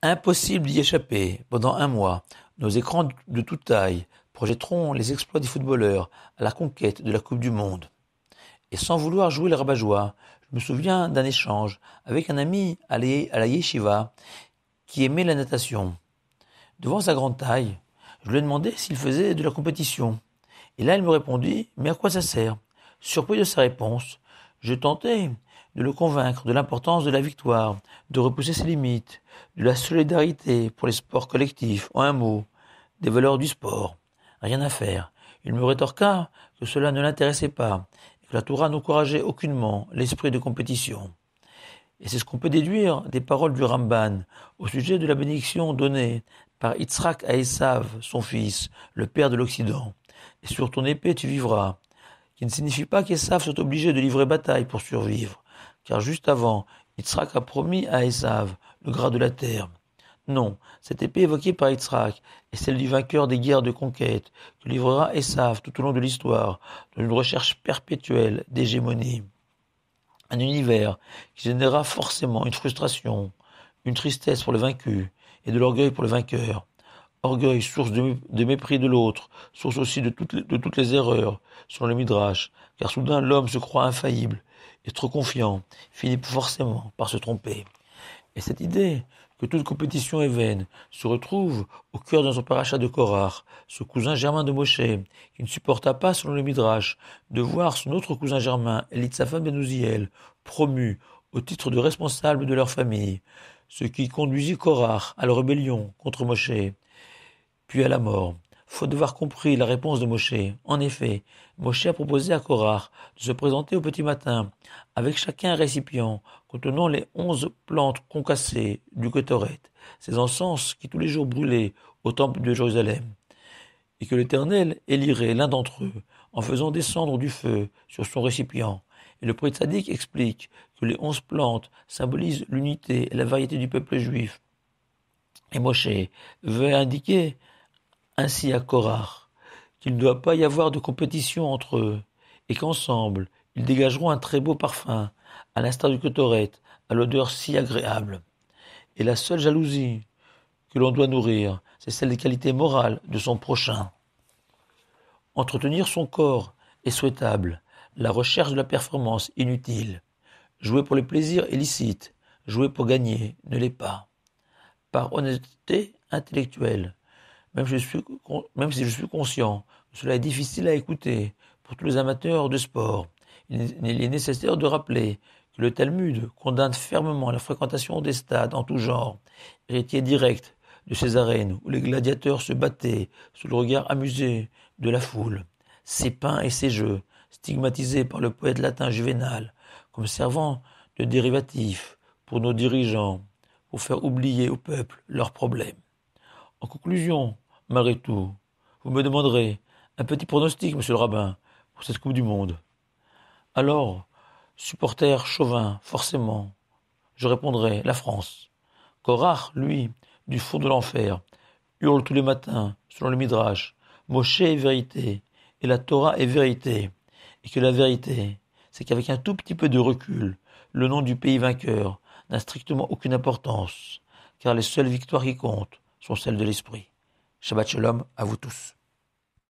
Impossible d'y échapper. Pendant un mois, nos écrans de toute taille projetteront les exploits des footballeurs à la conquête de la Coupe du Monde. Et sans vouloir jouer le rabat-joie, je me souviens d'un échange avec un ami à la yeshiva qui aimait la natation. Devant sa grande taille, je lui ai demandé s'il faisait de la compétition. Et là, il me répondit: mais à quoi ça sert? Surpris de sa réponse, je tentai de le convaincre de l'importance de la victoire, de repousser ses limites, de la solidarité pour les sports collectifs, en un mot, des valeurs du sport. Rien à faire. Il me rétorqua que cela ne l'intéressait pas et que la Torah n'encourageait aucunement l'esprit de compétition. Et c'est ce qu'on peut déduire des paroles du Ramban au sujet de la bénédiction donnée par Yitzhak à Esav, son fils, le père de l'Occident. Et sur ton épée tu vivras, qui ne signifie pas qu'Esav soit obligé de livrer bataille pour survivre, car juste avant, Yitzhak a promis à Esav le gras de la terre. Non, cette épée évoquée par Yitzhak est celle du vainqueur des guerres de conquête que livrera Esav tout au long de l'histoire, dans une recherche perpétuelle d'hégémonie. Un univers qui générera forcément une frustration, une tristesse pour le vaincu et de l'orgueil pour le vainqueur. Orgueil, source de mépris de l'autre, source aussi de toutes les erreurs, selon le Midrash, car soudain l'homme se croit infaillible et trop confiant, finit forcément par se tromper. Et cette idée que toute compétition est vaine se retrouve au cœur de son paracha de Korach, ce cousin germain de Moshe, qui ne supporta pas, selon le Midrash, de voir son autre cousin germain, Elitsaphan ben Uziel, promu au titre de responsable de leur famille, ce qui conduisit Korach à la rébellion contre Moshe, puis à la mort. Faute d'avoir compris la réponse de Moshe, en effet, Moshe a proposé à Korach de se présenter au petit matin, avec chacun un récipient contenant les 11 plantes concassées du Kétoret, ces encens qui tous les jours brûlaient au temple de Jérusalem, et que l'Éternel élirait l'un d'entre eux en faisant descendre du feu sur son récipient. Et le prophète Sadique explique que les 11 plantes symbolisent l'unité et la variété du peuple juif. Et Moshe veut indiquer ainsi à Korach qu'il ne doit pas y avoir de compétition entre eux, et qu'ensemble, ils dégageront un très beau parfum, à l'instar du Kétoret, à l'odeur si agréable. Et la seule jalousie que l'on doit nourrir, c'est celle des qualités morales de son prochain. Entretenir son corps est souhaitable, la recherche de la performance inutile. Jouer pour le plaisir est licite, jouer pour gagner ne l'est pas. Par honnêteté intellectuelle, même si je suis conscient que cela est difficile à écouter pour tous les amateurs de sport, il est nécessaire de rappeler que le Talmud condamne fermement la fréquentation des stades en tout genre, héritier direct de ces arènes où les gladiateurs se battaient sous le regard amusé de la foule. Ces pains et ces jeux, stigmatisés par le poète latin Juvénal comme servant de dérivatifs pour nos dirigeants, pour faire oublier au peuple leurs problèmes. En conclusion, malgré tout, vous me demanderez un petit pronostic, monsieur le rabbin, pour cette Coupe du Monde. Alors, supporter chauvin, forcément, je répondrai la France. Korach, lui, du fond de l'enfer, hurle tous les matins, selon le Midrash, Moshe est vérité, et la Torah est vérité, et que la vérité, c'est qu'avec un tout petit peu de recul, le nom du pays vainqueur n'a strictement aucune importance, car les seules victoires qui comptent sont celles de l'esprit. Shabbat shalom à vous tous.